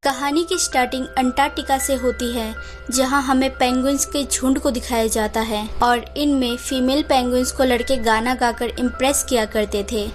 कहानी की starting Antarctica से होती है, जहां हमें पेंगुइन्स के झुंड को दिखाया जाता है और इनमें फीमेल पेंगुइन्स को लड़के गाना गाकर इम्प्रेस किया करते थे।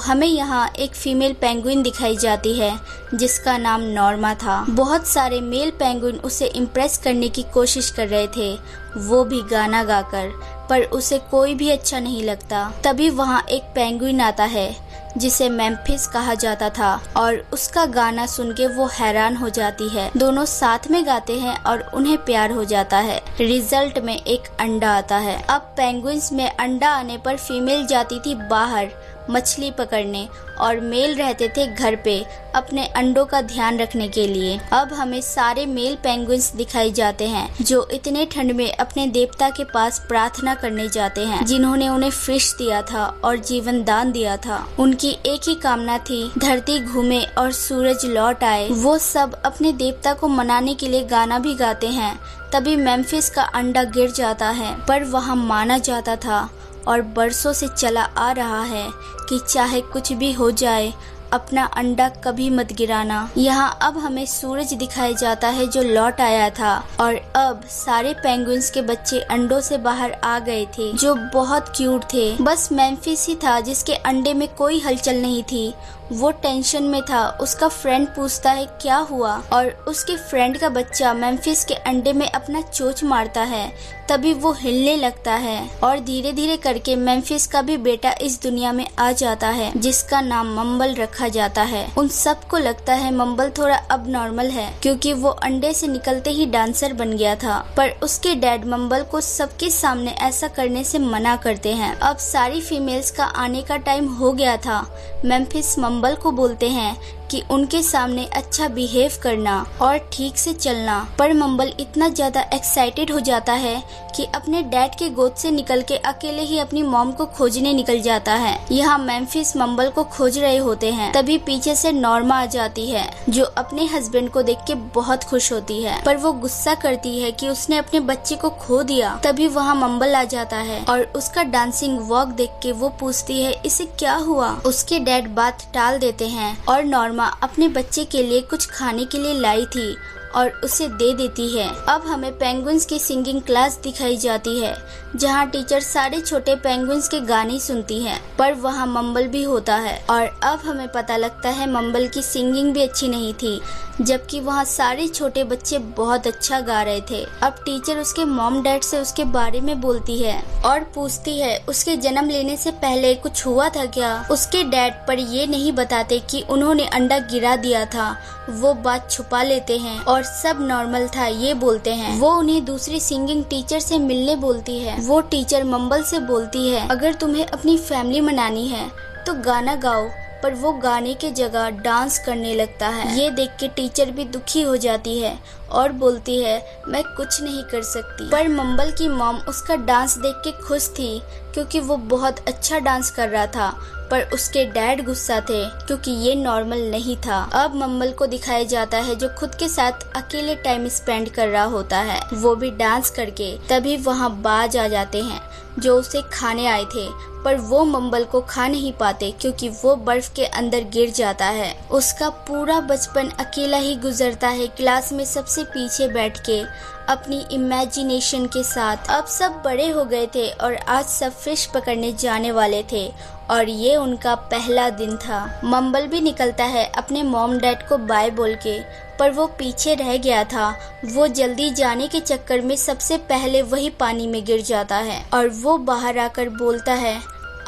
हमें यहाँ एक फीमेल पेंगुइन दिखाई जाती है जिसका नाम नॉर्मा था। बहुत सारे मेल पेंगुइन उसे इम्प्रेस करने की कोशिश कर रहे थे, वो भी गाना गाकर, पर उसे कोई भी अच्छा नहीं लगता। तभी वहाँ एक पेंगुइन आता है जिसे मेम्फिस कहा जाता था और उसका गाना सुन के वो हैरान हो जाती है। दोनों साथ में गाते हैं और उन्हें प्यार हो जाता है। रिजल्ट में एक अंडा आता है। अब पेंगुइन्स में अंडा आने पर फीमेल जाती थी बाहर मछली पकड़ने और मेल रहते थे घर पे अपने अंडों का ध्यान रखने के लिए। अब हमें सारे मेल पेंगुइन्स दिखाई जाते हैं जो इतने ठंड में अपने देवता के पास प्रार्थना करने जाते हैं, जिन्होंने उन्हें फिश दिया था और जीवन दान दिया था। उनकी एक ही कामना थी, धरती घूमे और सूरज लौट आए। वो सब अपने देवता को मनाने के लिए गाना भी गाते हैं। तभी मेम्फिस का अंडा गिर जाता है, पर वहाँ माना जाता था और बरसों से चला आ रहा है कि चाहे कुछ भी हो जाए, अपना अंडा कभी मत गिराना। यहाँ अब हमें सूरज दिखाया जाता है जो लौट आया था और अब सारे पेंगुइन्स के बच्चे अंडों से बाहर आ गए थे जो बहुत क्यूट थे। बस मेम्फिस ही था जिसके अंडे में कोई हलचल नहीं थी। वो टेंशन में था। उसका फ्रेंड पूछता है क्या हुआ और उसके फ्रेंड का बच्चा मेम्फिस के अंडे में अपना चोंच मारता है। तभी वो हिलने लगता है और धीरे धीरे करके मेम्फिस का भी बेटा इस दुनिया में आ जाता है जिसका नाम मम्बल रखा जाता है। उन सबको लगता है मम्बल थोड़ा अब नॉर्मल है क्योंकि वो अंडे से निकलते ही डांसर बन गया था, पर उसके डैड मम्बल को सबके सामने ऐसा करने से मना करते हैं। अब सारी फीमेल्स का आने का टाइम हो गया था। मेम्फिस मम्बल को बोलते हैं कि उनके सामने अच्छा बिहेव करना और ठीक से चलना, पर मम्बल इतना ज्यादा एक्साइटेड हो जाता है कि अपने डैड के गोद से निकल के अकेले ही अपनी मॉम को खोजने निकल जाता है। यहाँ मेम्फिस मम्बल को खोज रहे होते हैं, तभी पीछे से नॉर्मा आ जाती है जो अपने हस्बैंड को देख के बहुत खुश होती है, पर वो गुस्सा करती है कि उसने अपने बच्चे को खो दिया। तभी वहाँ मम्बल आ जाता है और उसका डांसिंग वॉक देख के वो पूछती है इसे क्या हुआ। उसके डैड बात टाल देते हैं और नॉर्मा अपने बच्चे के लिए कुछ खाने के लिए लाई थी और उसे दे देती है। अब हमें पेंगुइन्स की सिंगिंग क्लास दिखाई जाती है जहाँ टीचर सारे छोटे पेंगुइन्स के गाने सुनती है, पर वहाँ मम्बल भी होता है और अब हमें पता लगता है मम्बल की सिंगिंग भी अच्छी नहीं थी, जबकि वहाँ सारे छोटे बच्चे बहुत अच्छा गा रहे थे। अब टीचर उसके मॉम डैड से उसके बारे में बोलती है और पूछती है उसके जन्म लेने से पहले कुछ हुआ था क्या। उसके डैड पर ये नहीं बताते कि उन्होंने अंडा गिरा दिया था, वो बात छुपा लेते हैं और सब नॉर्मल था ये बोलते हैं। वो उन्हें दूसरी सिंगिंग टीचर से मिलने बोलती है। वो टीचर मम्बल से बोलती है अगर तुम्हें अपनी फैमिली मनानी है तो गाना गाओ, पर वो गाने के जगह डांस करने लगता है। ये देख के टीचर भी दुखी हो जाती है और बोलती है मैं कुछ नहीं कर सकती, पर मम्बल की मॉम उसका डांस देख के खुश थी क्योंकि वो बहुत अच्छा डांस कर रहा था, पर उसके डैड गुस्सा थे क्योंकि ये नॉर्मल नहीं था। अब मम्बल को दिखाया जाता है जो खुद के साथ अकेले टाइम स्पेंड कर रहा होता है, वो भी डांस करके। तभी वहाँ बाज आ जाते हैं जो उसे खाने आए थे, पर वो मम्बल को खा नहीं पाते क्योंकि वो बर्फ के अंदर गिर जाता है। उसका पूरा बचपन अकेला ही गुजरता है, क्लास में सबसे पीछे बैठ के अपनी इमेजिनेशन के साथ। अब सब बड़े हो गए थे और आज सब फिश पकड़ने जाने वाले थे और ये उनका पहला दिन था। मम्बल भी निकलता है अपने मॉम डैड को बाय बोल के, पर वो पीछे रह गया था। वो जल्दी जाने के चक्कर में सबसे पहले वही पानी में गिर जाता है और वो बाहर आकर बोलता है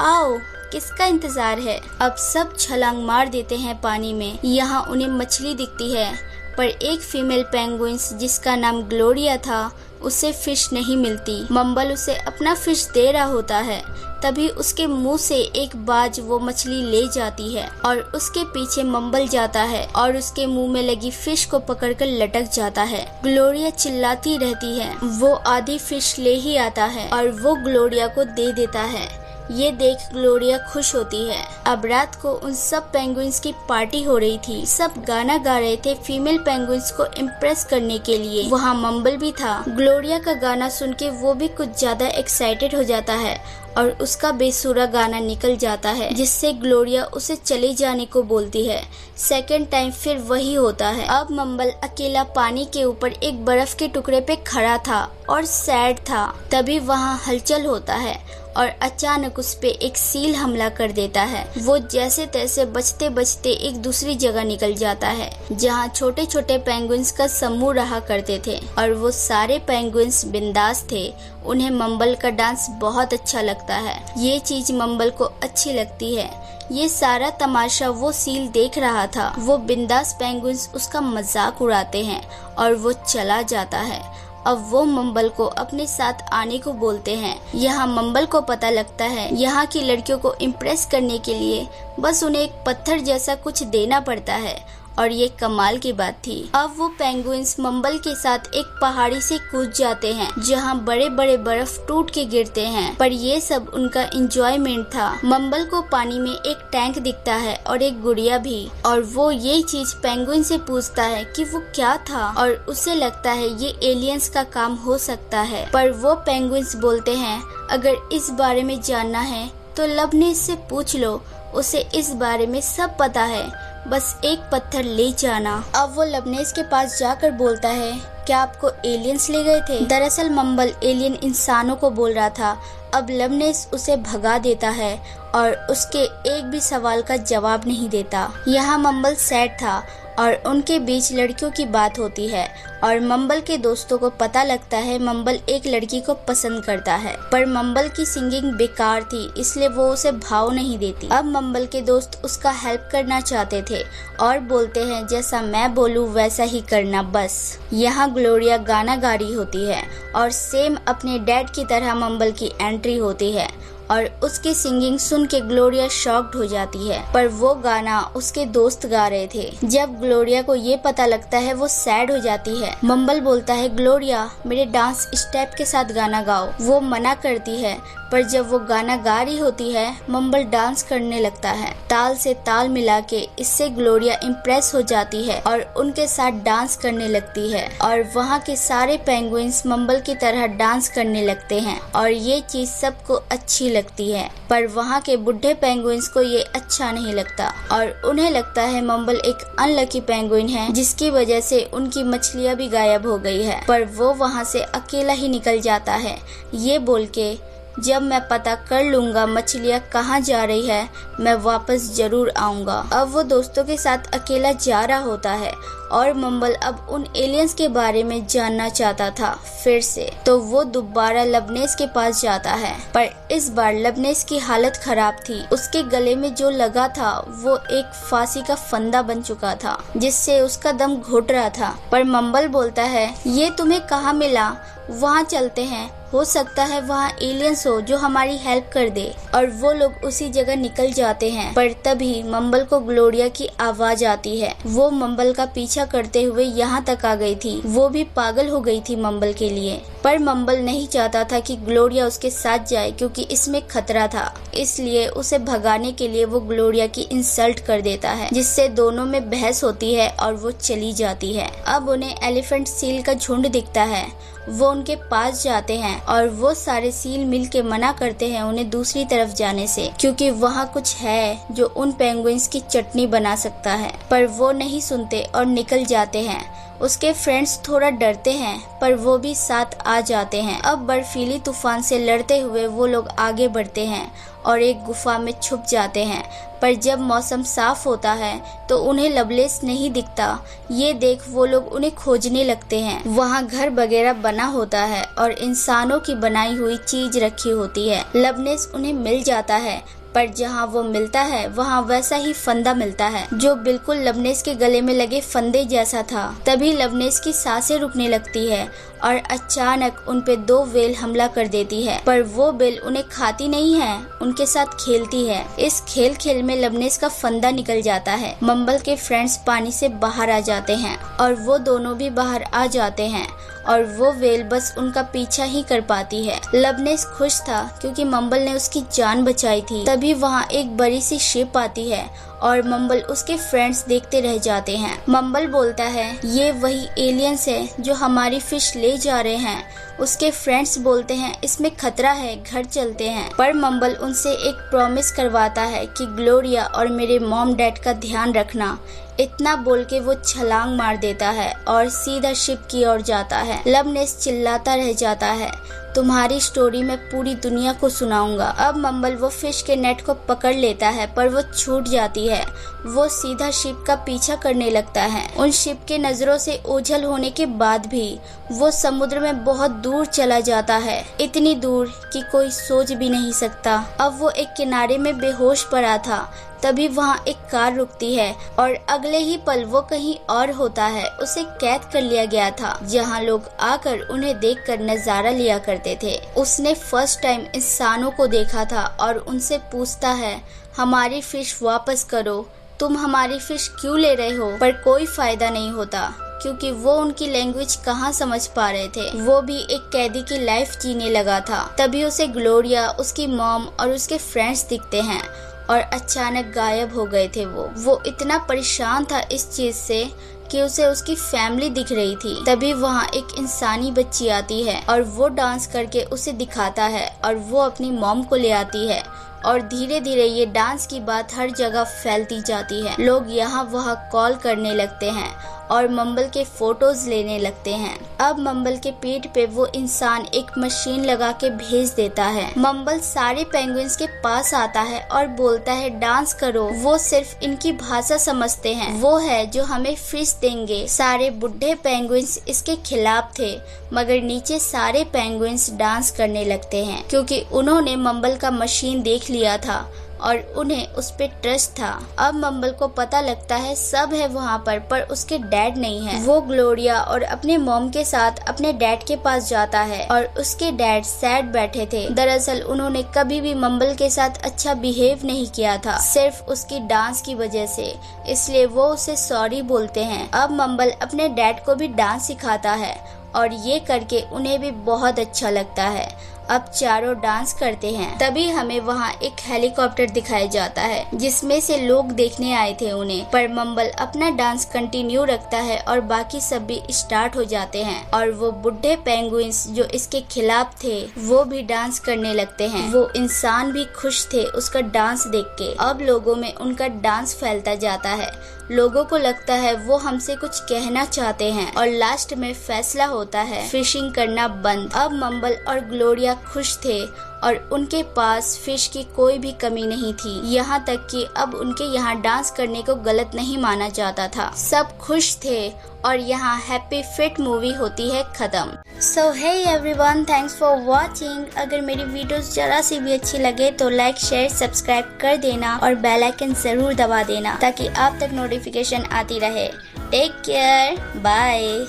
आओ किसका इंतजार है। अब सब छलांग मार देते हैं पानी में। यहाँ उन्हें मछली दिखती है, पर एक फीमेल पेंगुइन्स जिसका नाम ग्लोरिया था उसे फिश नहीं मिलती। मम्बल उसे अपना फिश दे रहा होता है, तभी उसके मुंह से एक बाज वो मछली ले जाती है और उसके पीछे मम्बल जाता है और उसके मुंह में लगी फिश को पकड़कर लटक जाता है। ग्लोरिया चिल्लाती रहती है। वो आधी फिश ले ही आता है और वो ग्लोरिया को दे देता है। ये देख ग्लोरिया खुश होती है। अब रात को उन सब पेंगुइन्स की पार्टी हो रही थी। सब गाना गा रहे थे फीमेल पेंगुइन्स को इम्प्रेस करने के लिए। वहाँ मम्बल भी था। ग्लोरिया का गाना सुन के वो भी कुछ ज्यादा एक्साइटेड हो जाता है और उसका बेसुरा गाना निकल जाता है, जिससे ग्लोरिया उसे चले जाने को बोलती है। सेकंड टाइम फिर वही होता है। अब मम्बल अकेला पानी के ऊपर एक बर्फ के टुकड़े पे खड़ा था और सैड था। तभी वहाँ हलचल होता है और अचानक उस पे एक सील हमला कर देता है। वो जैसे तैसे बचते बचते एक दूसरी जगह निकल जाता है, जहाँ छोटे छोटे पेंगुइन्स का समूह रहा करते थे और वो सारे पेंगुइन्स बिंदास थे। उन्हें मम्बल का डांस बहुत अच्छा लगता है। ये चीज मम्बल को अच्छी लगती है। ये सारा तमाशा वो सील देख रहा था। वो बिंदास पेंगुइन्स उसका मजाक उड़ाते हैं और वो चला जाता है। अब वो मम्बल को अपने साथ आने को बोलते हैं। यहाँ मम्बल को पता लगता है यहाँ की लड़कियों को इम्प्रेस करने के लिए बस उन्हें एक पत्थर जैसा कुछ देना पड़ता है और ये कमाल की बात थी। अब वो पेंगुइन्स मम्बल के साथ एक पहाड़ी से कूद जाते हैं, जहाँ बड़े बड़े बर्फ टूट के गिरते हैं, पर ये सब उनका एंजॉयमेंट था। मम्बल को पानी में एक टैंक दिखता है और एक गुड़िया भी, और वो ये चीज पेंगुइन से पूछता है कि वो क्या था, और उसे लगता है ये एलियंस का काम हो सकता है। पर वो पेंगुइन्स बोलते हैं अगर इस बारे में जानना है तो लबनेस से पूछ लो, उसे इस बारे में सब पता है, बस एक पत्थर ले जाना। अब वो लबनेस के पास जाकर बोलता है क्या आपको एलियंस ले गए थे? दरअसल मम्बल एलियन इंसानों को बोल रहा था। अब लबनेस उसे भगा देता है और उसके एक भी सवाल का जवाब नहीं देता। यहाँ मम्बल सैड था और उनके बीच लड़कियों की बात होती है और मम्बल के दोस्तों को पता लगता है मम्बल एक लड़की को पसंद करता है, पर मम्बल की सिंगिंग बेकार थी इसलिए वो उसे भाव नहीं देती। अब मम्बल के दोस्त उसका हेल्प करना चाहते थे और बोलते हैं जैसा मैं बोलूँ वैसा ही करना बस। यहाँ ग्लोरिया गाना गा रही होती है और सेम अपने डैड की तरह मम्बल की एंट्री होती है और उसकी सिंगिंग सुन के ग्लोरिया शॉक्ड हो जाती है, पर वो गाना उसके दोस्त गा रहे थे। जब ग्लोरिया को ये पता लगता है वो सैड हो जाती है। मम्बल बोलता है ग्लोरिया मेरे डांस स्टेप के साथ गाना गाओ। वो मना करती है, पर जब वो गाना गा रही होती है मम्बल डांस करने लगता है ताल से ताल मिला के। इससे ग्लोरिया इम्प्रेस हो जाती है और उनके साथ डांस करने लगती है और वहाँ के सारे पेंगुइन्स मम्बल की तरह डांस करने लगते हैं और ये चीज सबको अच्छी लगती है, पर वहाँ के बुढ़े पेंगुइन्स को ये अच्छा नहीं लगता और उन्हें लगता है मम्बल एक अनलकी पेंगुइन है जिसकी वजह से उनकी मछलियाँ भी गायब हो गई है। पर वो वहाँ से अकेला ही निकल जाता है ये बोल के जब मैं पता कर लूंगा मछलियाँ कहाँ जा रही है मैं वापस जरूर आऊंगा। अब वो दोस्तों के साथ अकेला जा रहा होता है और मम्बल अब उन एलियंस के बारे में जानना चाहता था फिर से, तो वो दोबारा लबनेस के पास जाता है, पर इस बार लबनेस की हालत खराब थी। उसके गले में जो लगा था वो एक फांसी का फंदा बन चुका था जिससे उसका दम घुट रहा था। पर मम्बल बोलता है ये तुम्हें कहाँ मिला, वहाँ चलते हैं, हो सकता है वहाँ एलियंस हो जो हमारी हेल्प कर दे। और वो लोग उसी जगह निकल जाते हैं, पर तभी मम्बल को ग्लोरिया की आवाज आती है। वो मम्बल का पीछा करते हुए यहाँ तक आ गई थी। वो भी पागल हो गई थी मम्बल के लिए, पर मम्बल नहीं चाहता था कि ग्लोरिया उसके साथ जाए क्योंकि इसमें खतरा था। इसलिए उसे भगाने के लिए वो ग्लोरिया की इंसल्ट कर देता है जिससे दोनों में बहस होती है और वो चली जाती है। अब उन्हें एलिफेंट सील का झुंड दिखता है। वो उनके पास जाते हैं और वो सारे सील मिल के मना करते हैं उन्हें दूसरी तरफ जाने से क्योंकि वहाँ कुछ है जो उन पेंगुइन्स की चटनी बना सकता है, पर वो नहीं सुनते और निकल जाते हैं। उसके फ्रेंड्स थोड़ा डरते हैं पर वो भी साथ आ जाते हैं। अब बर्फीली तूफान से लड़ते हुए वो लोग आगे बढ़ते हैं और एक गुफा में छुप जाते हैं, पर जब मौसम साफ होता है तो उन्हें लबनेस नहीं दिखता। ये देख वो लोग उन्हें खोजने लगते हैं। वहाँ घर वगैरह बना होता है और इंसानों की बनाई हुई चीज रखी होती है। लबनेस उन्हें मिल जाता है, पर जहाँ वो मिलता है वहाँ वैसा ही फंदा मिलता है जो बिल्कुल लबनेस के गले में लगे फंदे जैसा था। तभी लबनेस की सांसें रुकने लगती है और अचानक उन पे 2 व्हेल हमला कर देती है, पर वो व्हेल उन्हें खाती नहीं है, उनके साथ खेलती है। इस खेल में लबनेस का फंदा निकल जाता है। मम्बल के फ्रेंड्स पानी से बाहर आ जाते हैं और वो दोनों भी बाहर आ जाते हैं और वो व्हेल बस उनका पीछा ही कर पाती है। लबनेस खुश था क्योंकि मम्बल ने उसकी जान बचाई थी। तभी वहाँ एक बड़ी सी शिप आती है और मम्बल उसके फ्रेंड्स देखते रह जाते हैं। मम्बल बोलता है ये वही एलियंस है जो हमारी फिश ले जा रहे हैं। उसके फ्रेंड्स बोलते हैं इसमें खतरा है, घर चलते हैं। पर मम्बल उनसे एक प्रॉमिस करवाता है कि ग्लोरिया और मेरे मॉम डैड का ध्यान रखना। इतना बोल के वो छलांग मार देता है और सीधा शिप की ओर जाता है। लवनेस चिल्लाता रह जाता है तुम्हारी स्टोरी मैं पूरी दुनिया को सुनाऊंगा। अब मम्बल वो फिश के नेट को पकड़ लेता है पर वो छूट जाती है। वो सीधा शिप का पीछा करने लगता है। उन शिप के नजरों से ओझल होने के बाद भी वो समुद्र में बहुत दूर चला जाता है, इतनी दूर कि कोई सोच भी नहीं सकता। अब वो एक किनारे में बेहोश पड़ा था, तभी वहाँ एक कार रुकती है और अगले ही पल वो कहीं और होता है। उसे कैद कर लिया गया था जहाँ लोग आकर उन्हें देखकर नजारा लिया करते थे। उसने फर्स्ट टाइम इंसानों को देखा था और उनसे पूछता है हमारी फिश वापस करो, तुम हमारी फिश क्यों ले रहे हो? पर कोई फायदा नहीं होता क्योंकि वो उनकी लैंग्वेज कहाँ समझ पा रहे थे। वो भी एक कैदी की लाइफ जीने लगा था। तभी उसे ग्लोरिया, उसकी मॉम और उसके फ्रेंड्स दिखते हैं और अचानक गायब हो गए थे। वो इतना परेशान था इस चीज से कि उसे उसकी फैमिली दिख रही थी। तभी वहाँ एक इंसानी बच्ची आती है और वो डांस करके उसे दिखाता है और वो अपनी मॉम को ले आती है और धीरे धीरे ये डांस की बात हर जगह फैलती जाती है। लोग यहाँ वहाँ कॉल करने लगते हैं और मम्बल के फोटोज लेने लगते हैं। अब मम्बल के पीठ पे वो इंसान एक मशीन लगा के भेज देता है। मम्बल सारे पेंगुइन्स के पास आता है और बोलता है डांस करो। वो सिर्फ इनकी भाषा समझते हैं, वो है जो हमें फिश देंगे। सारे बुढ़े पेंगुइन्स इसके खिलाफ थे मगर नीचे सारे पेंगुइन्स डांस करने लगते हैं क्योंकि उन्होंने मम्बल का मशीन देख लिया था और उन्हें उस पे ट्रस्ट था। अब मम्बल को पता लगता है सब है वहाँ पर उसके डैड नहीं है। वो ग्लोरिया और अपने मॉम के साथ अपने डैड के पास जाता है और उसके डैड सैड बैठे थे। दरअसल उन्होंने कभी भी मम्बल के साथ अच्छा बिहेव नहीं किया था, सिर्फ उसकी डांस की वजह से, इसलिए वो उसे सॉरी बोलते हैं। अब मम्बल अपने डैड को भी डांस सिखाता है और ये करके उन्हें भी बहुत अच्छा लगता है। अब चारों डांस करते हैं। तभी हमें वहाँ एक हेलीकॉप्टर दिखाया जाता है जिसमें से लोग देखने आए थे उन्हें। पर मम्बल अपना डांस कंटिन्यू रखता है और बाकी सब भी स्टार्ट हो जाते हैं और वो बुढ़े पेंगुइन्स जो इसके खिलाफ थे वो भी डांस करने लगते हैं। वो इंसान भी खुश थे उसका डांस देख के। अब लोगों में उनका डांस फैलता जाता है। लोगों को लगता है वो हमसे कुछ कहना चाहते हैं और लास्ट में फैसला होता है फिशिंग करना बंद। अब मम्बल और ग्लोरिया खुश थे और उनके पास फिश की कोई भी कमी नहीं थी, यहाँ तक कि अब उनके यहाँ डांस करने को गलत नहीं माना जाता था। सब खुश थे और यहाँ हैप्पी फिट मूवी होती है खत्म। So hey everyone, thanks for watching. अगर मेरी वीडियोस जरा सी भी अच्छी लगे तो लाइक, शेयर, सब्सक्राइब कर देना और बेल आइकन जरूर दबा देना ताकि आप तक नोटिफिकेशन आती रहे। Take care, bye.